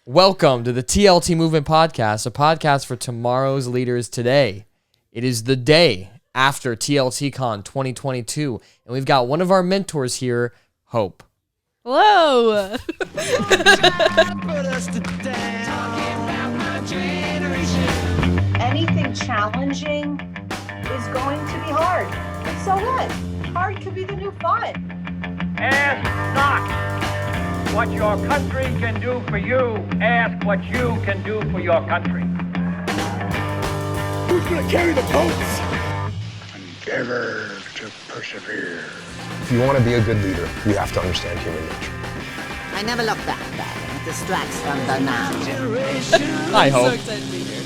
Welcome to the TLT Movement Podcast, a podcast for tomorrow's leaders today. It is the day after TLTCon 2022, and we've got one of our mentors here, Hope. Hello. Anything challenging is going to be hard. And so what? Hard could be the new fun. Ask not what your country can do for you. Ask what you can do for your country. Who's going to carry the boats? Endeavor to persevere. If you want to be a good leader, you have to understand human nature. I never look back. It distracts from the now. Hi, Hope. So excited to be here.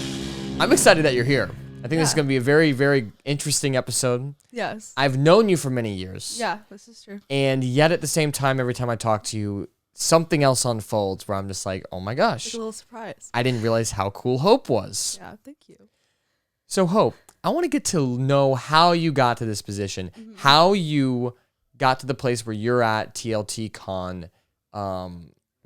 I'm excited that you're here. I think this is going to be a very, very interesting episode. Yes. I've known you for many years. Yeah, this is true. And yet at the same time, every time I talk to you, something else unfolds where I'm just like, oh my gosh. It's a little surprise. I didn't realize how cool Hope was. Yeah, thank you. So Hope, I want to get to know how you got to this position, how you got to the place where you're at TLTCon,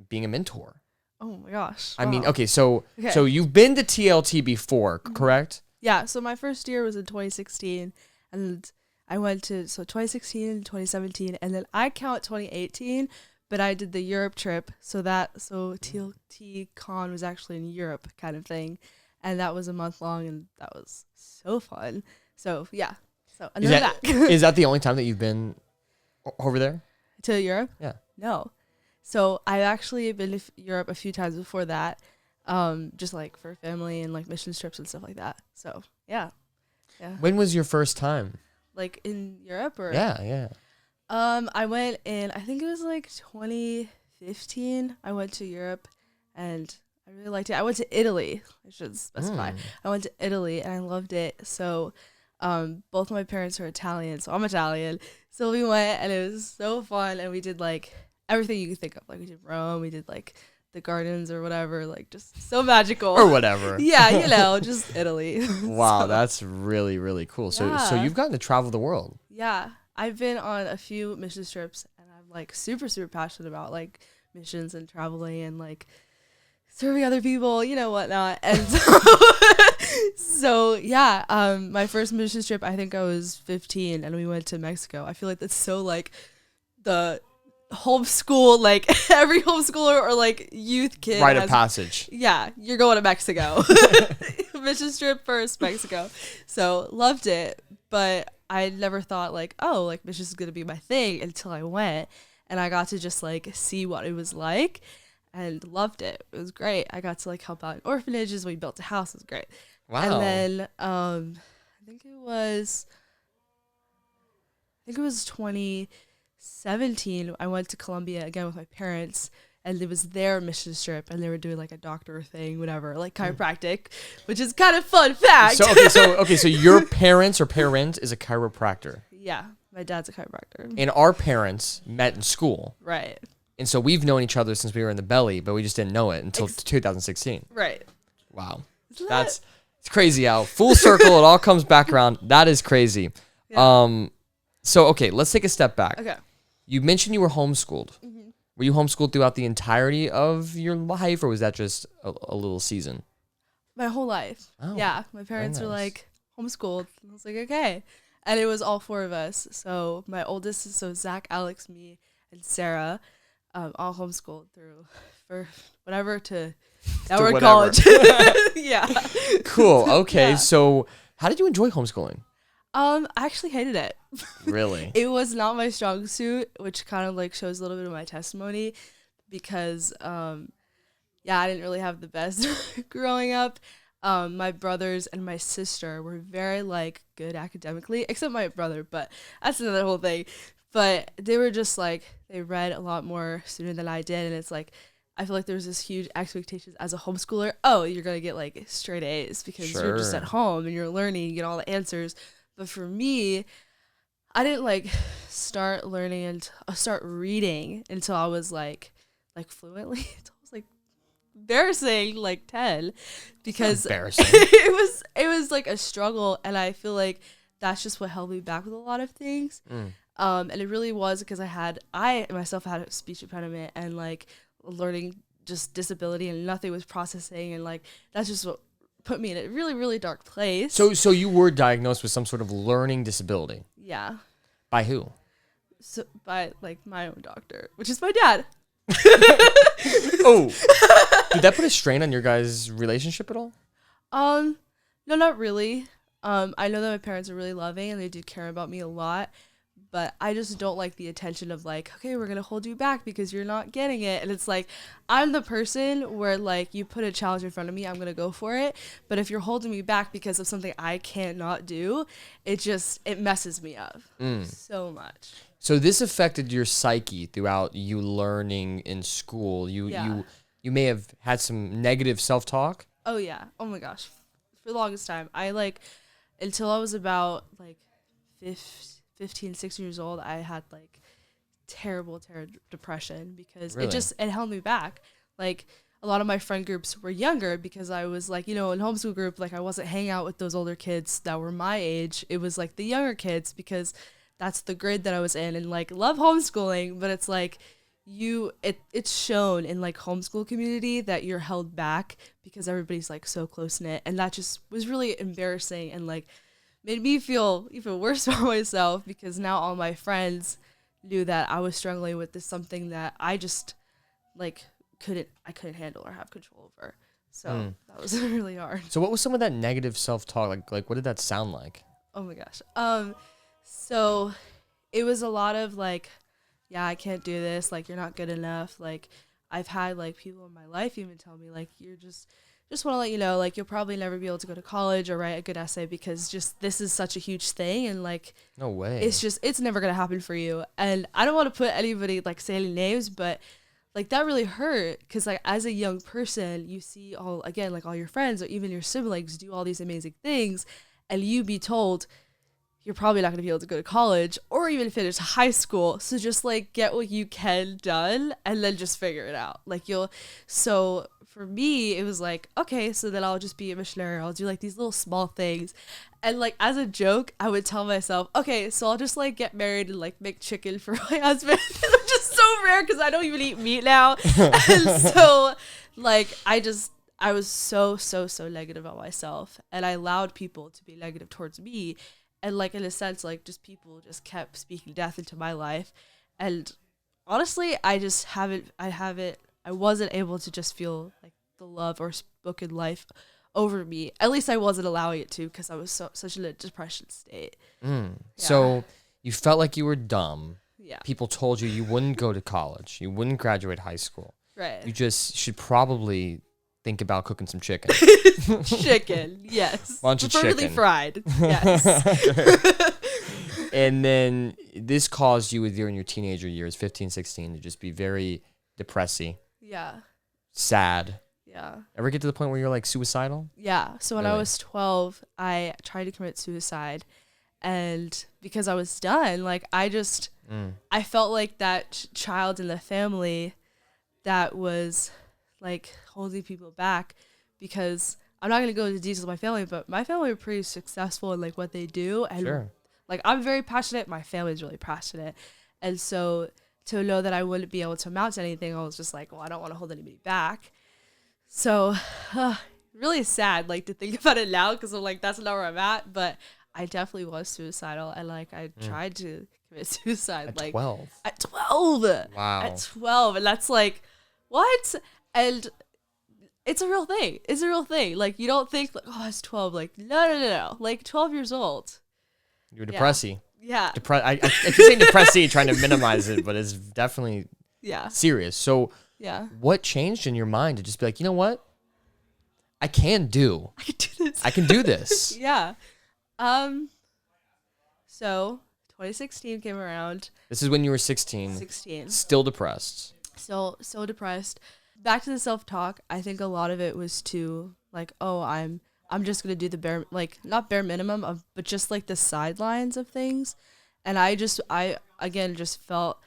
being a mentor. Oh my gosh. I mean, Wow. okay, so you've been to TLT before, correct? Yeah, so my first year was in 2016, and I went to 2016 and 2017, and then I count 2018, but I did the Europe trip, so TLTCon was actually in Europe kind of thing, and that was a month long, and that was so fun. So yeah, so and then back Is that the only time that you've been over there? to Europe. Yeah. No. So I've actually been to Europe a few times before that, just like for family and like mission trips and stuff like that. So yeah. When was your first time? Like in Europe or? Yeah. I went in, I think it was like 2015. I went to Europe and I really liked it. I went to Italy, I should specify. I went to Italy and I loved it. So both my parents are Italian, so I'm Italian. So we went and it was so fun, and we did like everything you could think of. Like we did Rome, we did like the gardens or whatever, like just so magical. Or whatever. Yeah, just Italy. Wow, So, that's really, really cool. So Yeah. you've gotten to travel the world. yeah, I've been on a few mission trips, and I'm like super, super passionate about like missions and traveling and like serving other people, whatnot. And so yeah, my first mission trip, I think I was 15, and we went to Mexico. I feel like that's so like the homeschool, like every homeschooler or like youth kid Rite of has- passage. Yeah, you're going to Mexico. Mission trip first, Mexico. So loved it, but I never thought like, oh, like missions is gonna be my thing until I went, and I got to just like see what it was like, and loved it. It was great. I got to like help out in orphanages. We built a house. It was great. Wow. And then I think it was 2017. I went to Colombia again with my parents, and it was their mission trip, and they were doing like a doctor thing, whatever, like chiropractic, which is kind of fun fact. So your parents or parent is a chiropractor. Yeah, my dad's a chiropractor. And our parents met in school. Right. And so we've known each other since we were in the belly, but we just didn't know it until 2016. Right. Wow. Isn't It's crazy how full circle it all comes back around. That is crazy. Yeah. So okay, let's take a step back. Okay. You mentioned you were homeschooled. Were you homeschooled throughout the entirety of your life, or was that just a little season? My whole life. Oh, Yeah. My parents were nice. like homeschooled. And I was like, okay. And it was all four of us. So my oldest is Zach, Alex, me, and Sarah, all homeschooled for whatever to now we're in whatever. college. Yeah. Cool. Okay. Yeah. So how did you enjoy homeschooling? I actually hated it. Really? It was not my strong suit, which kind of like shows a little bit of my testimony because, I didn't really have the best growing up. My brothers and my sister were very like good academically, except my brother, but that's another whole thing. But they were just like, they read a lot more sooner than I did. And it's like, I feel like there's this huge expectations as a homeschooler. Oh, you're going to get like straight A's because you're just at home and you're learning, you get all the answers. But for me, I didn't like start learning and start reading until I was like fluently. Until I was like embarrassing, like 10, because Embarrassing. it was like a struggle, and I feel like that's just what held me back with a lot of things. And it really was because I myself had a speech impediment, and like learning just disability and nothing was processing, and like that's just what put me in a really, really dark place. So you were diagnosed with some sort of learning disability. Yeah. By who? So by like my own doctor, which is my dad. Oh, did that put a strain on your guys' relationship at all? No, not really. I know that my parents are really loving and they do care about me a lot, but I just don't like the attention of like, okay, we're gonna hold you back because you're not getting it. And it's like, I'm the person where like you put a challenge in front of me, I'm gonna go for it. But if you're holding me back because of something I cannot do, it messes me up so much. So this affected your psyche throughout you learning in school. You may have had some negative self-talk. Oh yeah. Oh my gosh. For the longest time, until I was about like 15, 16 years old, I had like terrible depression because Really? it held me back. Like a lot of my friend groups were younger because I was like, in homeschool group, like I wasn't hanging out with those older kids that were my age. It was like the younger kids because that's the grade that I was in, and like love homeschooling, but it's like it's shown in like homeschool community that you're held back because everybody's like so close knit, and that just was really embarrassing and like made me feel even worse for myself because now all my friends knew that I was struggling with something that I just like couldn't handle or have control over. So that was really hard. So what was some of that negative self-talk? Like what did that sound like? Oh my gosh. So it was a lot of like, yeah, I can't do this. Like, you're not good enough. Like, I've had like people in my life even tell me like, you're just want to let you know, like, you'll probably never be able to go to college or write a good essay because just this is such a huge thing. And like, No way. it's never going to happen for you. And I don't want to put anybody like say any names, but like that really hurt because like as a young person, you see all your friends or even your siblings do all these amazing things and you be told, you're probably not going to be able to go to college or even finish high school. So just like get what you can done and then just figure it out. So for me, it was like, okay, so then I'll just be a missionary. I'll do like these little small things. And like as a joke, I would tell myself, okay, so I'll just like get married and like make chicken for my husband, which is so rare because I don't even eat meat now. And so like I was so negative about myself, and I allowed people to be negative towards me. And like in a sense, like just people just kept speaking death into my life. And honestly, I wasn't able to just feel like the love or spoken life over me. At least I wasn't allowing it to because I was such in a depression state. Yeah. So you felt like you were dumb. Yeah. People told you wouldn't go to college. You wouldn't graduate high school. Right. You just should probably think about cooking some chicken. Chicken, yes. Bunch of preferably chicken. fried. Yes. And then this caused you during your teenager years, 15, 16, to just be very depressy, Yeah. sad. Yeah. Ever get to the point where you're like suicidal? Yeah. So when I Really? was 12, I tried to commit suicide. And because I was done, like I felt like that child in the family that was like holding people back, because I'm not going to go into details of my family, but my family are pretty successful in like what they do. And Sure. like, I'm very passionate. My family's really passionate. And so to know that I wouldn't be able to amount to anything, I was just like, well, I don't want to hold anybody back. So really sad, like to think about it now, because I'm like, that's not where I'm at. But I definitely was suicidal. And like, I tried to commit suicide. At like 12? At 12. Wow. At 12. And that's like, what? And it's a real thing. It's a real thing. Like, you don't think, like, oh, it's 12. Like, no. Like, 12 years old. You're depressy. Yeah. I keep saying depressy, trying to minimize it, but it's definitely serious. So Yeah. what changed in your mind to just be like, you know what? I can do I can do this. this. Yeah. So 2016 came around. This is when you were 16. 16. Still depressed. So depressed. Back to the self-talk. I think a lot of it was to like, oh, I'm just gonna do the bare, like, not bare minimum of, but just like the sidelines of things. And I again just felt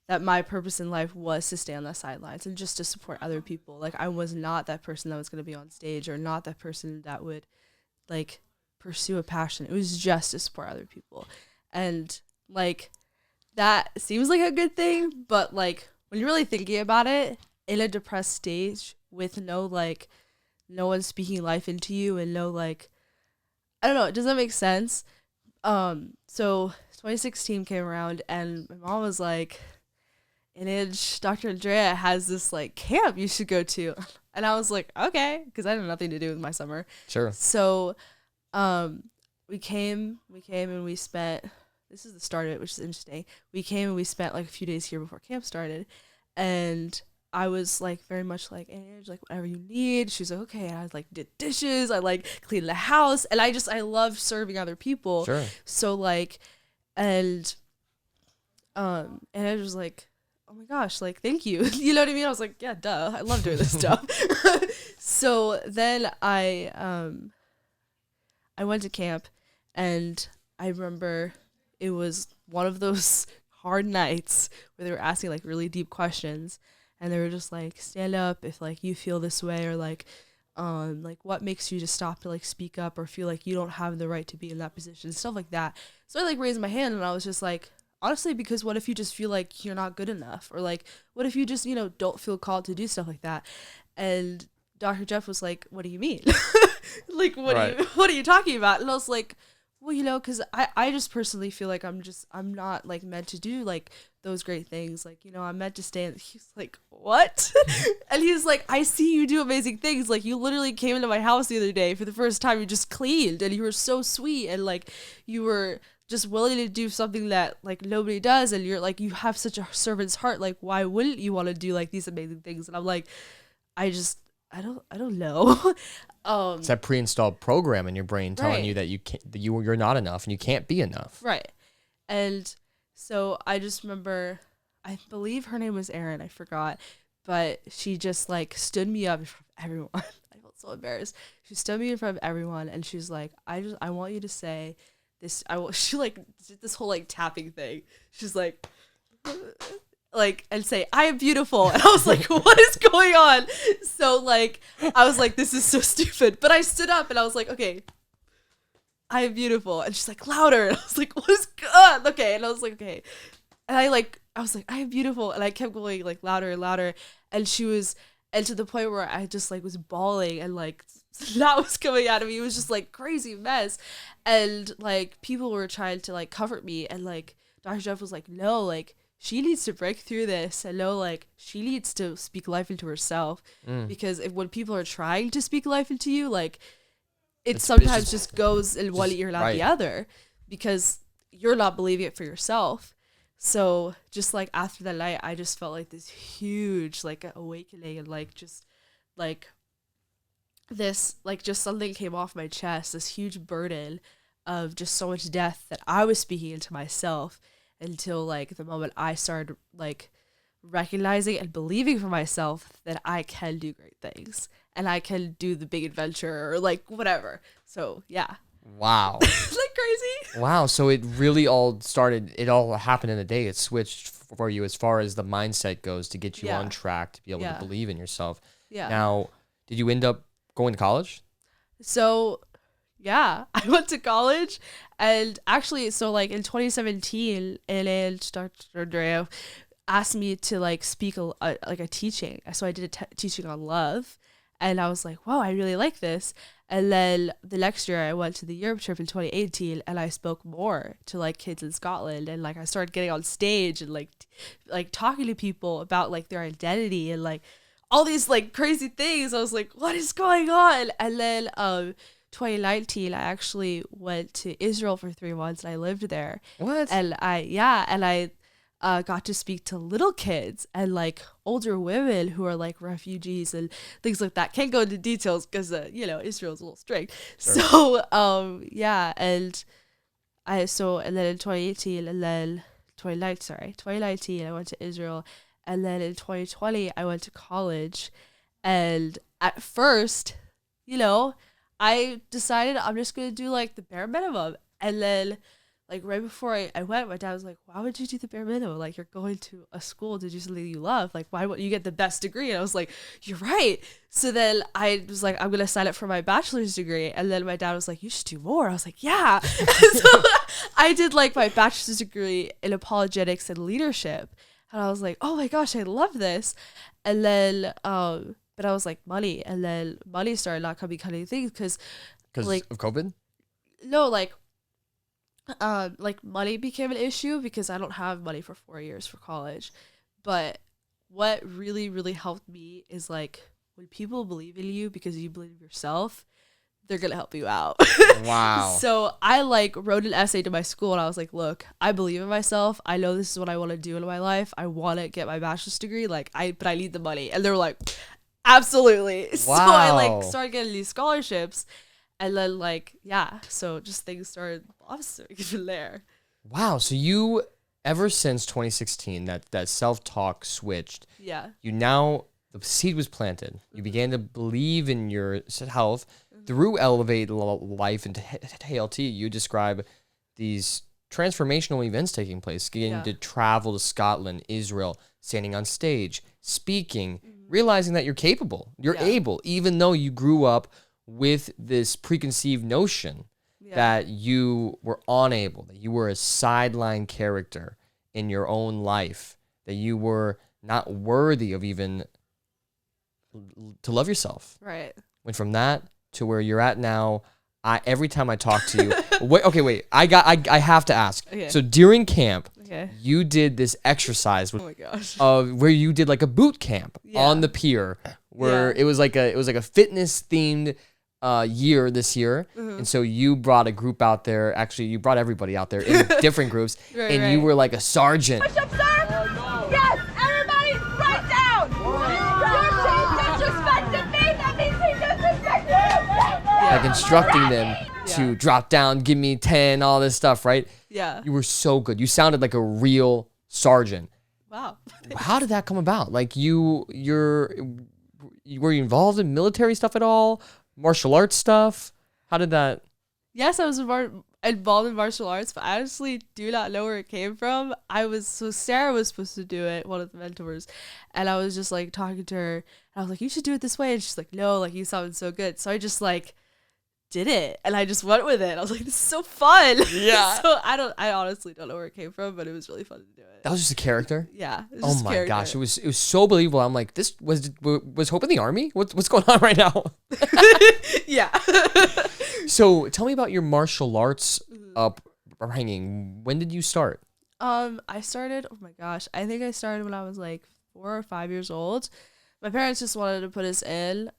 that my purpose in life was to stay on the sidelines and just to support other people. Like, I was not that person that was gonna be on stage, or not that person that would like pursue a passion. It was just to support other people. And like, that seems like a good thing, but like when you're really thinking about it, in a depressed stage with no one speaking life into you and no I don't know, does that make sense? So 2016 came around and my mom was like, Inage, Dr. Andrea has this camp you should go to. And I was like, okay, because I had nothing to do with my summer. Sure. So we came and we spent, this is the start of it, which is interesting. We came and we spent a few days here before camp started. And I was very much Inage, whatever you need. She was like, okay. And I did dishes. I cleaned the house. And I loved serving other people. Sure. So and I was like, oh my gosh, thank you. You know what I mean? I was like, yeah, duh. I love doing this stuff. So then I went to camp and I remember it was one of those hard nights where they were asking really deep questions and they were just stand up if you feel this way or what makes you just stop to speak up or feel you don't have the right to be in that position, stuff like that. So I raised my hand and I was just honestly, because what if you just feel you're not good enough? Or what if you just, don't feel called to do stuff like that? And Dr. Jeff was like, what do you mean? What are you talking about? And I was like, well, because I just personally feel I'm not meant to do those great things. I'm meant to stay. He's like, what? And he's like, I see you do amazing things. You literally came into my house the other day for the first time. You just cleaned and you were so sweet. And you were just willing to do something that nobody does. And you're you have such a servant's heart. Why wouldn't you want to do these amazing things? And I'm I don't know. It's that pre-installed program in your brain telling you that you can't, that you're not enough and you can't be enough. Right. And so I just remember, I believe her name was Erin, I forgot, but she just stood me up in front of everyone. I felt so embarrassed. She stood me in front of everyone and she's like, I want you to say this. She did this whole tapping thing. She's and say, I am beautiful. And I was like, what is going on? So I was like, this is so stupid. But I stood up and I was like, okay, I am beautiful. And she's like, louder. And I was like, what is good? Okay. And I was like, okay. And I was like, I am beautiful. And I kept going louder and louder. And and to the point where I just was bawling and that was coming out of me. It was just crazy mess. And people were trying to comfort me. And Dr. Jeff was like, no, she needs to break through this and know she needs to speak life into herself because when people are trying to speak life into you, it sometimes just goes in one ear, not the other, because you're not believing it for yourself. So just after that night, I just felt this huge awakening and just this just something came off my chest, this huge burden of just so much death that I was speaking into myself. Until the moment I started recognizing and believing for myself that I can do great things and I can do the big adventure or whatever. So yeah. Wow. Isn't that crazy? Wow. So it really all happened in a day. It switched for you as far as the mindset goes to get you on track to be able to believe in yourself. Yeah. Now, did you end up going to college? So yeah, I went to college and actually, so in 2017, Dr. Andrea asked me to speak a teaching. So I did a teaching on love and I was like, wow, I really like this. And then the next year I went to the Europe trip in 2018 and I spoke more to kids in Scotland and I started getting on stage and talking to people about their identity and all these crazy things. I was like, what is going on? And then 2019, I actually went to Israel for 3 months and I lived there. What? And I got to speak to little kids and older women who are refugees and things like that. Can't go into details because Israel's a little strict. Sure. So and then in 2018 and then 2019 I went to Israel, and then in 2020 I went to college. And at first, I decided I'm just going to do the bare minimum. And then right before I went, my dad was like, why would you do the bare minimum? You're going to a school to do something you love. Why wouldn't you get the best degree? And I was like, you're right. So then I was like, I'm going to sign up for my bachelor's degree. And then my dad was like, you should do more. I was like, yeah. So I did my bachelor's degree in apologetics and leadership. And I was like, oh my gosh, I love this. And then, but I was like, money. And then money started not becoming things because like, of COVID? no, like money became an issue because I don't have money for 4 years for college. But what really, really helped me is like when people believe in you because you believe in yourself, they're going to help you out. Wow. So I like wrote an essay to my school and I was like, look, I believe in myself. I know this is what I want to do in my life. I want to get my bachelor's degree. But I need the money. And they were like, absolutely. Wow. So I like started getting these scholarships and then like, yeah. So just things started blossoming from there. Wow. So you, ever since 2016, that self-talk switched. Yeah. You now, the seed was planted. You began to believe in your health. Through Elevate Life and TLT, you describe these transformational events taking place, getting to travel to Scotland, Israel, standing on stage, speaking, realizing that you're capable, you're able, even though you grew up with this preconceived notion that you were unable, that you were a sideline character in your own life, that you were not worthy of even to love yourself. Right. Went from that to where you're at now. Every time I talk to you, wait, I have to ask. Okay. So during camp, Okay. you did this exercise Oh my gosh. where you did like a boot camp on the pier, where it was like a fitness themed year this year, and so you brought a group out there. Actually, you brought everybody out there in different groups, and you were like a sergeant. Push up, sir! Yes, everybody, right down! Your team disrespected me, that means he disrespected you! Like instructing them to drop down, give me 10, all this stuff, right? Yeah. You were so good. You sounded like a real sergeant. Wow. How did that come about? Like were you involved in military stuff at all? Martial arts stuff? How did that? Yes, I was involved in martial arts, but I honestly do not know where it came from. Sarah was supposed to do it, one of the mentors, and I was just like talking to her, and I was like, you should do it this way, and she's like, no, like you sounded so good. So I just like did it, and I just went with it. I was like, this is so fun. Yeah. So I honestly don't know where it came from, but it was really fun to do it. That was just a character? Yeah. It was Oh just a my character. gosh, it was so believable. I'm like, this was Hope in the Army? What's going on right now? Yeah. So tell me about your martial arts upbringing. When did you start? I started, oh my gosh, I think I started when I was like 4 or 5 years old. My parents just wanted to put us in.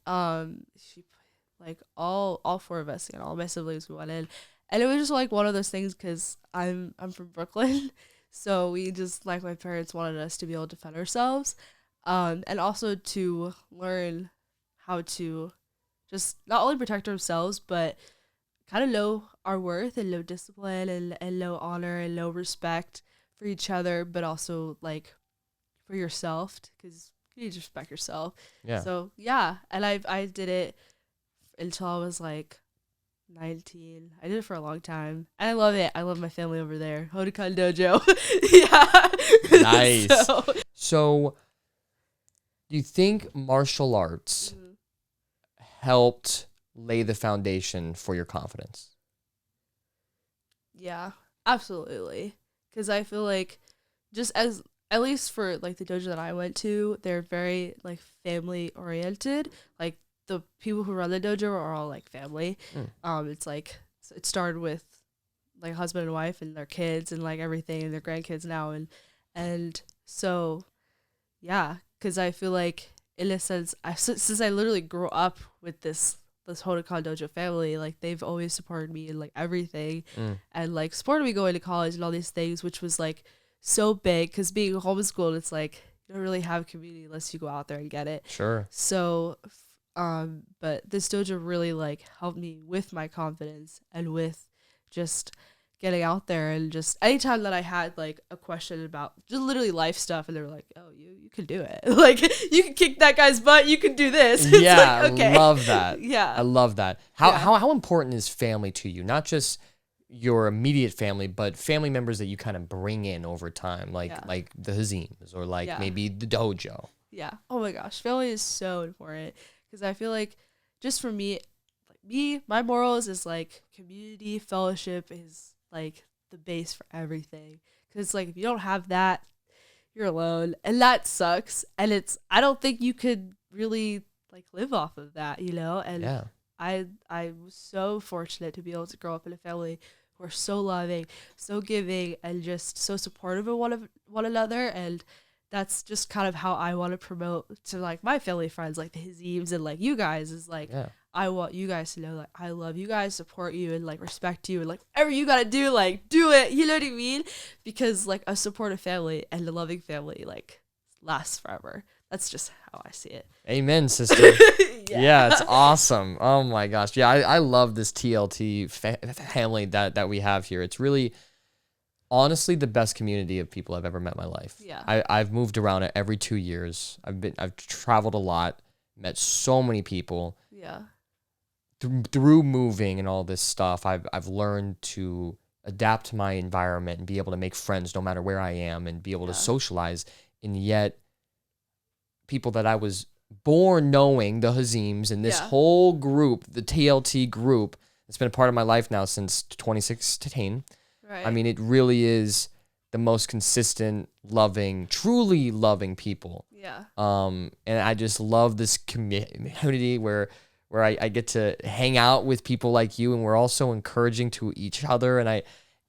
Like all four of us, all my siblings, we went in, and it was just like one of those things because I'm from Brooklyn, so we just like my parents wanted us to be able to defend ourselves, and also to learn how to just not only protect ourselves but kind of know our worth and know discipline and know honor and know respect for each other, but also like for yourself because you need to respect yourself. Yeah. So yeah, and I did it until I was like 19. I did it for a long time, and I love it. I love my family over there. Hodokan Dojo. Yeah. Nice. So, do you think martial arts helped lay the foundation for your confidence? Yeah, absolutely. Because I feel like just as, at least for like the dojo that I went to, they're very like family oriented. Like the people who run the dojo are all like family. It's like it started with like husband and wife and their kids and like everything and their grandkids now and so yeah, because I feel like in a sense since I literally grew up with this Hodokan Dojo family, like they've always supported me in like everything and like supported me going to college and all these things, which was like so big because being homeschooled, it's like you don't really have a community unless you go out there and get it. Sure. So but this dojo really like helped me with my confidence and with just getting out there, and just anytime that I had like a question about just literally life stuff and they were like, oh, you can do it. Like you can kick that guy's butt, you can do this. It's Yeah, like, okay. I love that. Yeah. I love that. How important is family to you? Not just your immediate family, but family members that you kind of bring in over time, like the Hazims or like maybe the dojo. Yeah. Oh my gosh, family is so important because I feel like just for me, my morals is like community, fellowship is like the base for everything. Because like if you don't have that, you're alone, and that sucks. And I don't think you could really like live off of that, you know. And Yeah. I was so fortunate to be able to grow up in a family who are so loving, so giving, and just so supportive of one another. And that's just kind of how I want to promote to like my family friends, like the Hazeems and like you guys, is like, Yeah. I want you guys to know, like, I love you guys, support you, and like respect you, and like whatever you gotta do, like do it. You know what I mean? Because like a supportive family and a loving family like lasts forever. That's just how I see it. Amen, sister. Yeah, it's awesome. Oh my gosh. Yeah, I love this TLT family that we have here. It's really, honestly, the best community of people I've ever met in my life. Yeah. I've moved around it every 2 years. I've traveled a lot, met so many people. Yeah. Through moving and all this stuff, I've learned to adapt to my environment and be able to make friends no matter where I am and be able to socialize. And yet, people that I was born knowing, the Hazeems and this whole group, the TLT group, it's been a part of my life now since 2016. Right. I mean, it really is the most consistent, loving, truly loving people. Yeah. And I just love this community where I get to hang out with people like you, and we're all so encouraging to each other. And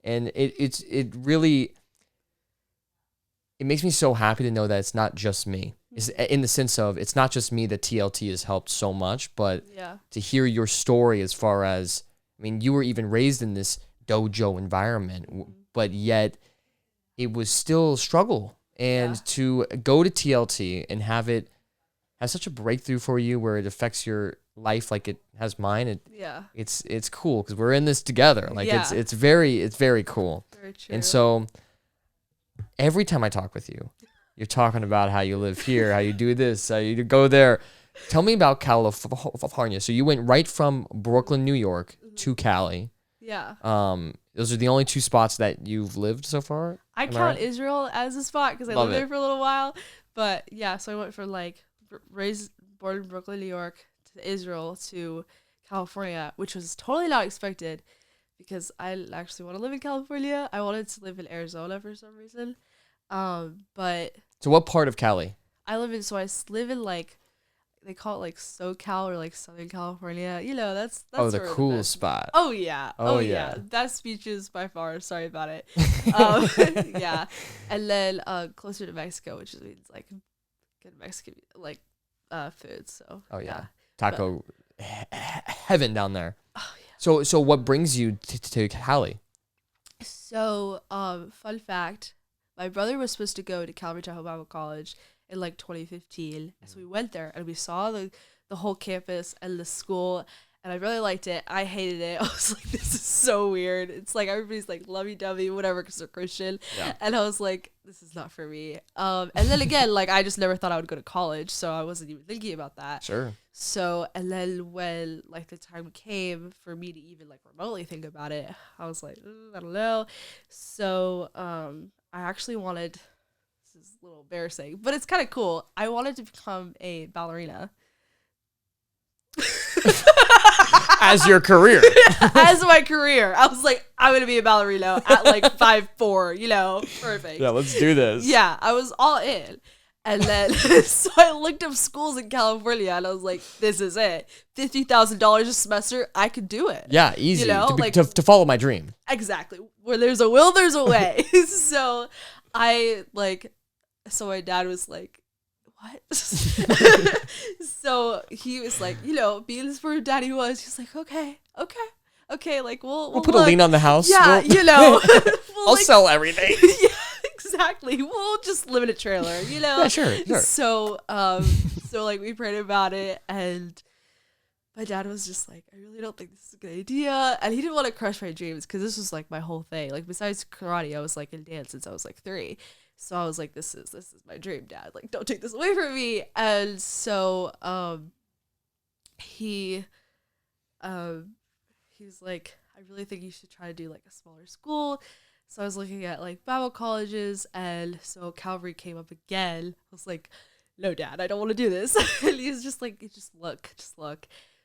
it really makes me so happy to know that it's not just me. It's in the sense of, it's not just me that TLT has helped so much, but to hear your story as far as, I mean, you were even raised in this dojo environment, but yet it was still a struggle. And to go to TLT and have such a breakthrough for you where it affects your life like it has mine, it's cool because we're in this together. Like it's very cool. Very true. And so every time I talk with you, you're talking about how you live here, how you do this, how you go there. Tell me about California. So you went right from Brooklyn, New York to Cali. Yeah. Those are the only two spots that you've lived so far? I count Israel as a spot because I lived there for a little while. But yeah, so I went from like born in Brooklyn, New York to Israel to California, which was totally not expected because I actually want to live in California. I wanted to live in Arizona for some reason. But so what part of Cali? I live in like, they call it like SoCal or like Southern California. You know, that's the cool spot. Oh yeah. Oh yeah. Best beaches by far. Sorry about it. Yeah. And then closer to Mexico, which means like good Mexican like food. So oh yeah. Taco heaven down there. Oh yeah. So what brings you to Cali? So fun fact, my brother was supposed to go to Calvary Tahoe Bible College in like 2015. So we went there and we saw the whole campus and the school, and I really liked it. I hated it. I was like, this is so weird. It's like everybody's like lovey-dovey, whatever, because they're Christian. Yeah. And I was like, this is not for me. And then again, like I just never thought I would go to college, so I wasn't even thinking about that. Sure. So, and then when like the time came for me to even like remotely think about it, I was like, I don't know. So I actually wanted, this is a little embarrassing, but it's kind of cool. I wanted to become a ballerina. As your career. As my career. I was like, I'm going to be a ballerina at like 5'4", you know, perfect. Yeah, let's do this. Yeah, I was all in. And then, so I looked up schools in California and I was like, this is it. $50,000 a semester, I could do it. Yeah, easy. You know, to follow my dream. Exactly. Where there's a will, there's a way. So so my dad was like, what? So he was like, you know, being the sport dad he was, he's like, okay, like we'll put a lien on the house. Yeah, you know. I'll sell everything. Yeah, exactly. We'll just live in a trailer, you know. Yeah, sure. So like we prayed about it, and my dad was just like, I really don't think this is a good idea, and he didn't want to crush my dreams because this was like my whole thing. Like besides karate, I was like in dance since I was like 3. So I was like, this is my dream, Dad. Like, don't take this away from me. And so he was like, I really think you should try to do like a smaller school. So I was looking at like Bible colleges, and so Calvary came up again. I was like, no, Dad, I don't want to do this. And he was just like, just look.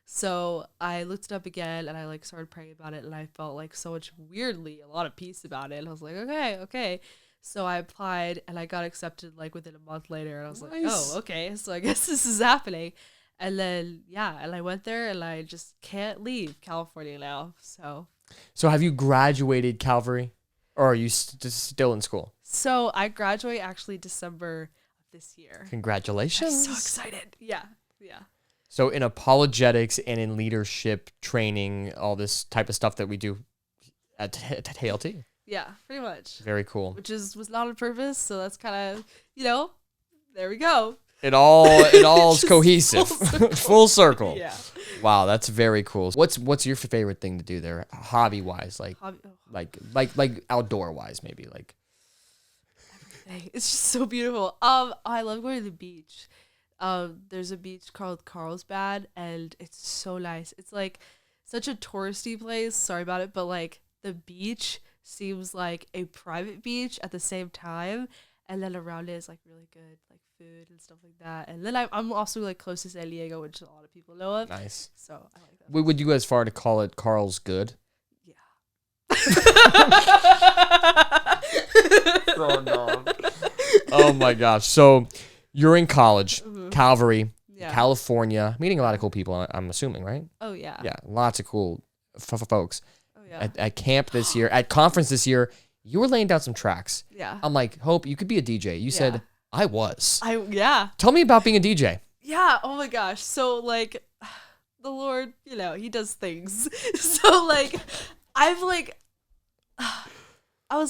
So I looked it up again, and I like started praying about it, and I felt like so much weirdly a lot of peace about it. And I was like, okay. So I applied and I got accepted like within a month later. And I was like, Nice. oh, okay. So I guess this is happening. And then, yeah, and I went there and I just can't leave California now. So have you graduated Calvary, or are you just still in school? So I graduate actually December of this year. Congratulations. I'm so excited. Yeah. Yeah. So in apologetics and in leadership training, all this type of stuff that we do at TLT. Yeah, pretty much. Very cool. Which was not on purpose. So that's kind of, there we go. It all is Just cohesive. Full circle. Yeah. Wow, that's very cool. What's your favorite thing to do there, hobby wise, like outdoor wise, maybe like? It's just so beautiful. I love going to the beach. There's a beach called Carlsbad, and it's so nice. It's like such a touristy place. Sorry about it, but like the beach seems like a private beach at the same time, and then around it is like really good, like food and stuff like that. And then I'm also like close to San Diego, which a lot of people know of. Nice. So I like that. Would you go as far to call it Carl's Good? Yeah. So dumb. Oh my gosh. So you're in college, Calvary, Yeah. California, meeting a lot of cool people, I'm assuming, right? Oh yeah. Yeah, lots of cool folks. Oh yeah. At camp this year, at conference this year, you were laying down some tracks. Yeah. I'm like, Hope, you could be a DJ. You said, I was. Yeah. Tell me about being a DJ. Yeah. Oh my gosh. So like, the Lord, he does things. So like, I was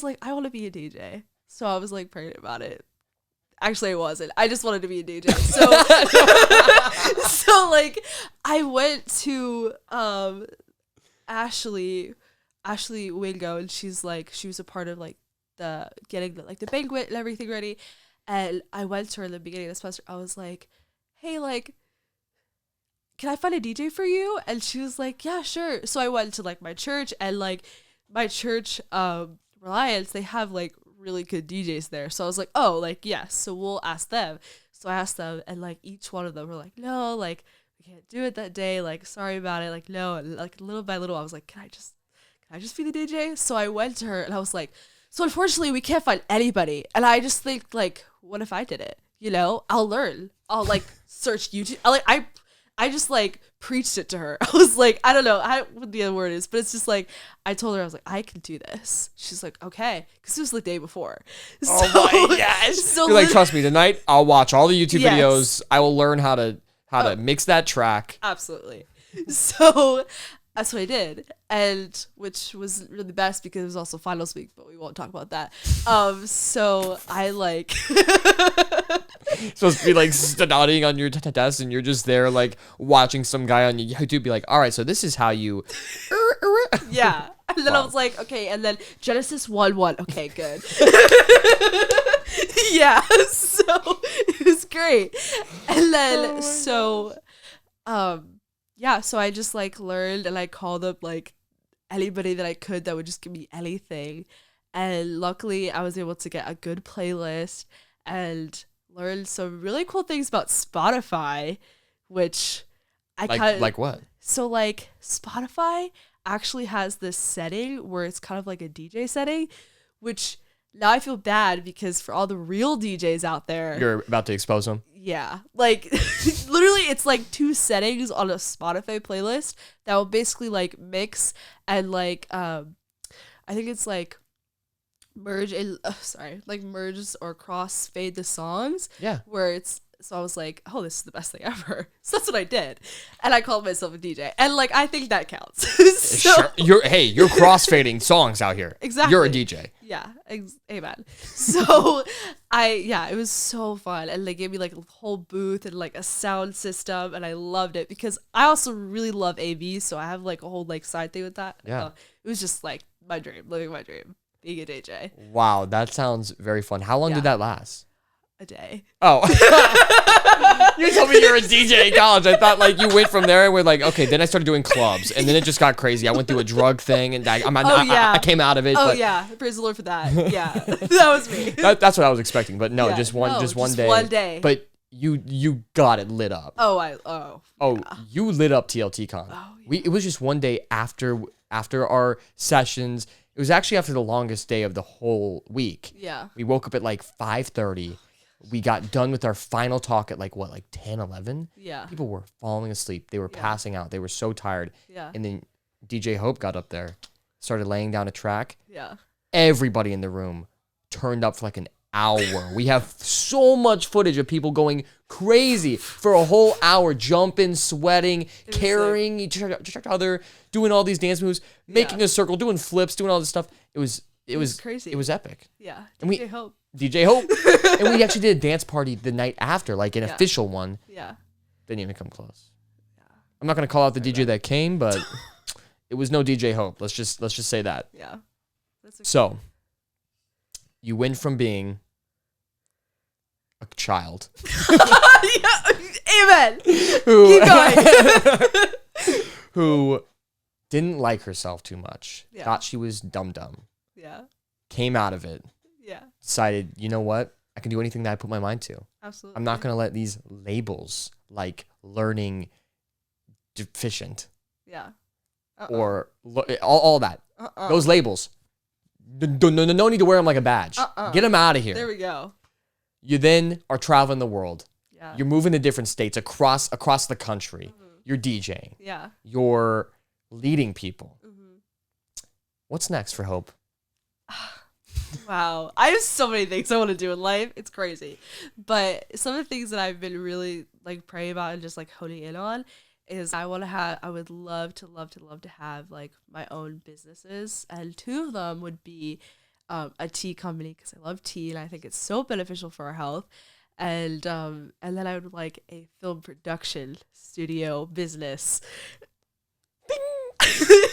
like, I want to be a DJ. So I was like praying about it. Actually, I wasn't. I just wanted to be a DJ. So, so like, I went to Ashley Wingo, and she was a part of like getting the banquet and everything ready. And I went to her in the beginning of the semester. I was like, hey, like, can I find a DJ for you? And she was like, yeah, sure. So I went to like my church, and like my church, Reliance, they have like really good DJs there. So I was like, oh, like, yes. So we'll ask them. So I asked them, and like each one of them were like, no, like we can't do it that day. Like, sorry about it. Like, no. And like little by little, I was like, can I just be the DJ? So I went to her and I was like, so unfortunately we can't find anybody. And I just think like, what if I did it? I'll learn. I'll like search YouTube. I just like preached it to her. I was like, I don't know what the other word is, but it's just like, I told her, I was like, I can do this. She's like, okay. Cause it was the day before. Oh my gosh. So You're like, trust me, tonight I'll watch all the YouTube Yes. videos. I will learn how to mix that track. Absolutely. So that's what I did, and which was really best because it was also finals week, but we won't talk about that. So I like Supposed to be like studying on your test, and you're just there like watching some guy on YouTube be like, all right, so this is how you. yeah. And then I Wow. was like, okay, and then Genesis 1:1. Okay, good. Yeah. So it was great. And then yeah, so I just like learned, and I called up like anybody that I could that would just give me anything. And luckily I was able to get a good playlist and learn some really cool things about Spotify, which I Like what? So like Spotify actually has this setting where it's kind of like a DJ setting, which now I feel bad because for all the real DJs out there, You're about to expose them. yeah, like literally it's like two settings on a Spotify playlist that will basically like mix and like I think it's like merge or cross fade the songs. Yeah. Where it's, so I was like, oh, this is the best thing ever. So that's what I did. And I called myself a DJ. And like I think that counts. So Sure. You're crossfading songs out here. Exactly. You're a DJ. yeah, amen. So it was so fun. And they gave me like a whole booth and like a sound system, and I loved it because I also really love AV, so I have like a whole like side thing with that. Yeah. So it was just like my dream, living my dream, being a DJ. Wow, that sounds very fun. How long Yeah. did that last? A day. Oh. You told me you were a DJ in college. I thought like you went from there and we're like, okay, then I started doing clubs, and then it just got crazy. I went through a drug thing, and I came out of it. Oh but yeah, praise the Lord for that. Yeah, that was me. that's what I was expecting. But no, Yeah, just one just day. one day. But you got it lit up. Oh, You lit up TLT Con. Oh, It was just one day after our sessions, It was actually after the longest day of the whole week. Yeah. We woke up at like 5:30. We got done with our final talk at like 10, 11? Yeah. People were falling asleep. They were passing out. They were so tired. Yeah. And then DJ Hope got up there, started laying down a track. Yeah. Everybody in the room turned up for like an hour. We have so much footage of people going crazy for a whole hour, jumping, sweating, carrying each other, doing all these dance moves, making a circle, doing flips, doing all this stuff. It was crazy. It was epic. Yeah. And DJ Hope. DJ Hope. And we actually did a dance party the night after, like an official one. Yeah. Didn't even come close. Yeah. I'm not gonna call out the DJ that came, but it was no DJ Hope. Let's just say that. Yeah. So you went from being a child. Amen. Who, Keep going. who didn't like herself too much. Yeah. Thought she was dumb. Yeah. Came out of it. Yeah. Decided, you know what? I can do anything that I put my mind to. Absolutely. I'm not going to let these labels like learning deficient Yeah. or all that. Those labels. No need to wear them like a badge. Get them out of here. There we go. You then are traveling the world. Yeah. You're moving to different states across the country. You're DJing. Yeah. You're leading people. What's next for Hope? Wow. I have so many things I want to do in life. It's crazy. But some of the things that I've been really like praying about and just like honing in on is I would love to have like my own businesses. And two of them would be a tea company because I love tea and I think it's so beneficial for our health. And then I would like a film production studio business.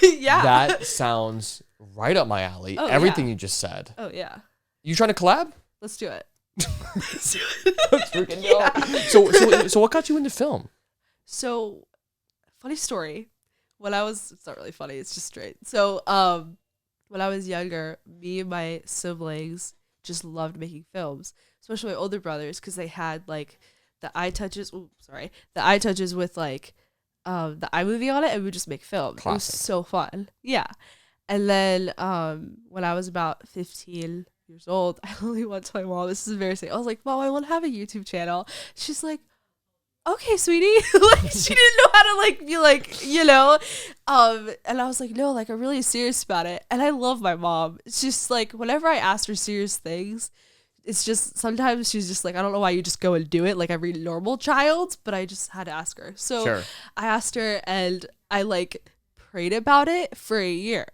Yeah. That sounds right up my alley. Oh, Everything you just said. Oh yeah. You trying to collab? Let's do it. Freaking go. So what got you into film? So, funny story. It's not really funny, it's just straight. So, when I was younger, me and my siblings just loved making films, especially my older brothers, because they had like the iTouches with like the iMovie on it, and we would just make films. Classic. It was so fun. Yeah. And then when I was about 15 years old, I literally went to my mom. This is embarrassing. I was like, Mom, I want to have a YouTube channel. She's like, okay, sweetie. Like, she didn't know how to like be like, you know. And I was like, no, like I'm really serious about it. And I love my mom. It's just like whenever I ask her serious things, it's just sometimes she's just like, I don't know why you just go and do it like every normal child, but I just had to ask her. So sure. I asked her and I like prayed about it for a year.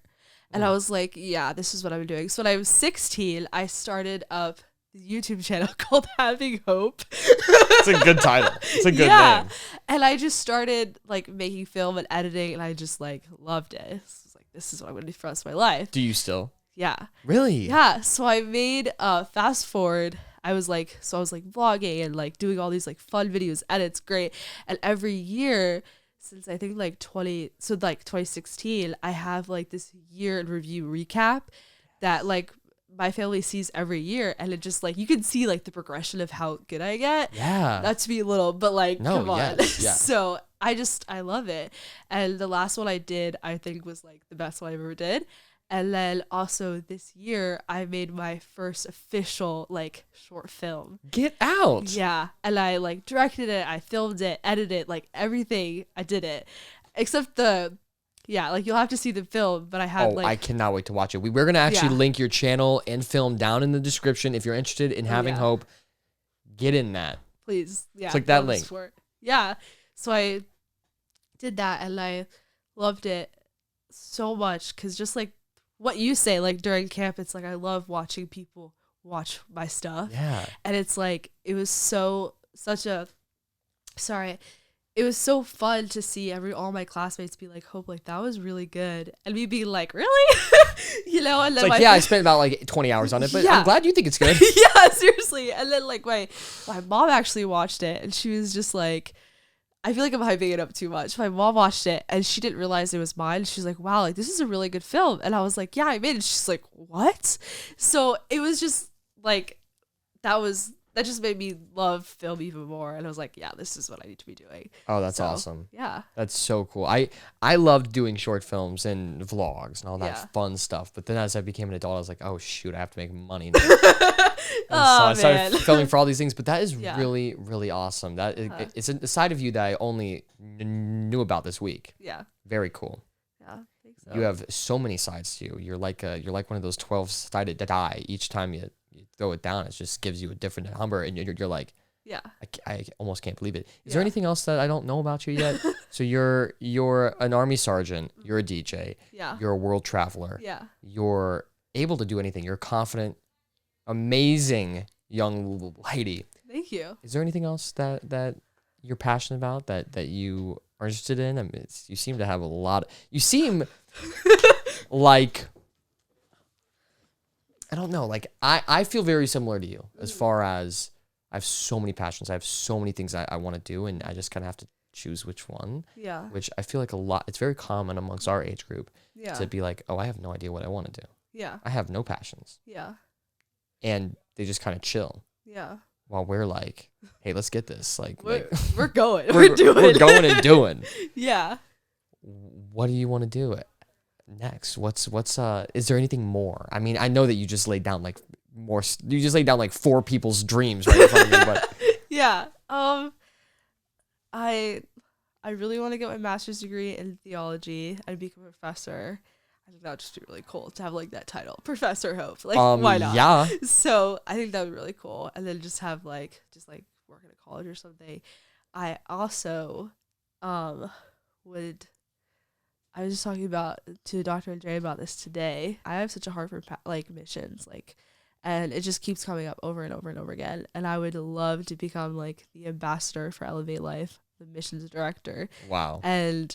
And I was like, yeah, this is what I'm doing. So when I was 16, I started up the YouTube channel called Having Hope. It's a good title. It's a good name. And I just started like making film and editing and I just like loved it. This is what I'm going to do for the rest of my life. Do you still? Yeah. Really? Yeah. So I made fast forward. I was like vlogging and like doing all these like fun videos, edits, great. And every year since I think like 2016, I have like this year in review recap that like my family sees every year, and it just like you can see like the progression of how good I get. Yeah. Not to be little, but like come on. Yes. So I love it. And the last one I did, I think was like the best one I ever did. And then also this year, I made my first official like short film. Get out. Yeah. And I like directed it, I filmed it, edited it, like everything. I did it. Except like you'll have to see the film, but I had I cannot wait to watch it. We're going to actually link your channel and film down in the description. If you're interested in Having Hope, get in that. Please. Yeah. Click that link. Yeah. So I did that and I loved it so much because just like what you say, like during camp, it's like I love watching people watch my stuff. Yeah. And it's like it was so fun to see all my classmates be like, Hope, like that was really good. And me being like, really? You know, and then it's like, I spent about like 20 hours on it, but I'm glad you think it's good. Yeah, seriously. And then like my mom actually watched it and she was just like, I feel like I'm hyping it up too much. My mom watched it and she didn't realize it was mine. She's like, wow, like this is a really good film. And I was like, yeah, I made it. She's like, what? So it was just like, that was that just made me love film even more. And I was like, yeah, this is what I need to be doing. Oh, that's So, awesome. Yeah. That's so cool. I loved doing short films and vlogs and all that Yeah. fun stuff. But then as I became an adult, I was like, oh shoot, I have to make money now. And so Oh, I started man. filming for all these things. But that is Yeah. really, really awesome. That it's a side of you that I only knew about this week. Yeah. Very cool. Yeah. I think so. You have so many sides to you. You're like one of those 12-sided die. Each time you throw it down, it just gives you a different number, and you're like, Yeah. I almost can't believe it. Is there Yeah. anything else that I don't know about you yet? So you're an army sergeant. You're a DJ. Yeah. You're a world traveler. Yeah. You're able to do anything. You're a confident, amazing young lady. Thank you. Is there anything else that you're passionate about that you are interested in? I mean, you seem to have a lot. You seem like, I don't know. Like I feel very similar to you as far as I have so many passions. I have so many things I want to do, and I just kind of have to choose which one. Yeah. Which I feel like a lot. It's very common amongst our age group Yeah. to be like, oh, I have no idea what I want to do. Yeah. I have no passions, Yeah. and they just kind of chill Yeah. while we're like, hey, let's get this. We're going. we're We're doing. We're going and doing. Yeah. What do you want to do next? What's is there anything more? I mean, I know that you just laid down like you just laid down like 4 people's dreams right in front of me, but Yeah. I really want to get my master's degree in theology and become a professor. I think that would just be really cool to have like that title, Professor Hope. Like, why not? Yeah. So I think that would be really cool. And then just have like work at a college or something. I also I was just talking to Dr. Andre about this today. I have such a heart for missions, and it just keeps coming up over and over and over again. And I would love to become like the ambassador for Elevate Life, the missions director. Wow. And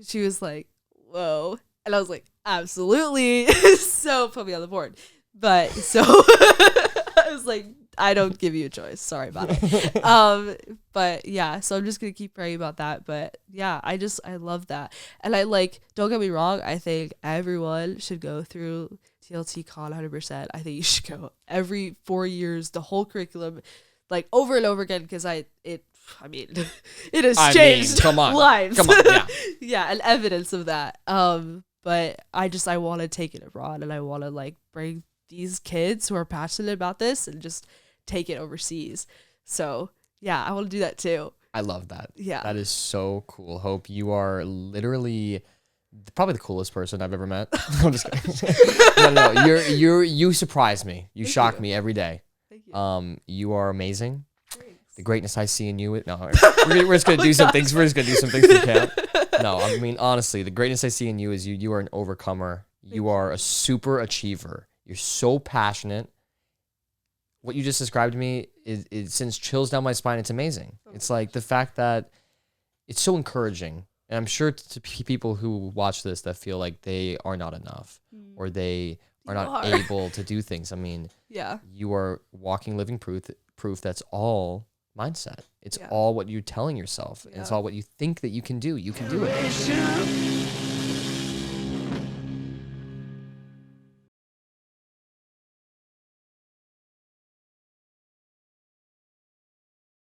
she was like, whoa. And I was like, absolutely. So put me on the board. But so I was like, I don't give you a choice. Sorry about it. But yeah, so I'm just going to keep praying about that. But yeah, I love that. And don't get me wrong. I think everyone should go through TLT Con 100%. I think you should go every 4 years, the whole curriculum, like over and over again. Because it has changed come on. lives. Come on, yeah. Yeah, and evidence of that. But I want to take it abroad, and I want to bring these kids who are passionate about this and just take it overseas. So yeah, I want to do that too. I love that. Yeah. That is so cool. Hope, you are literally probably the coolest person I've ever met. I'm just kidding. No, you surprise me. You shock me every day. Thank you. You are amazing. Thanks. The greatness I see in you. No, we're just gonna do some things. We're just gonna do some things we can't. No, I mean honestly, the greatness I see in you is you are an overcomer. You are a super achiever. You're so passionate. What you just described to me it sends chills down my spine. It's amazing. It's like the fact that it's so encouraging. And I'm sure to people who watch this that feel like they are not enough or they are not able to do things. I mean, Yeah. you are walking living proof that's all mindset. It's Yeah. all what you're telling yourself. And it's Yeah. all what you think that you can do. You can do it.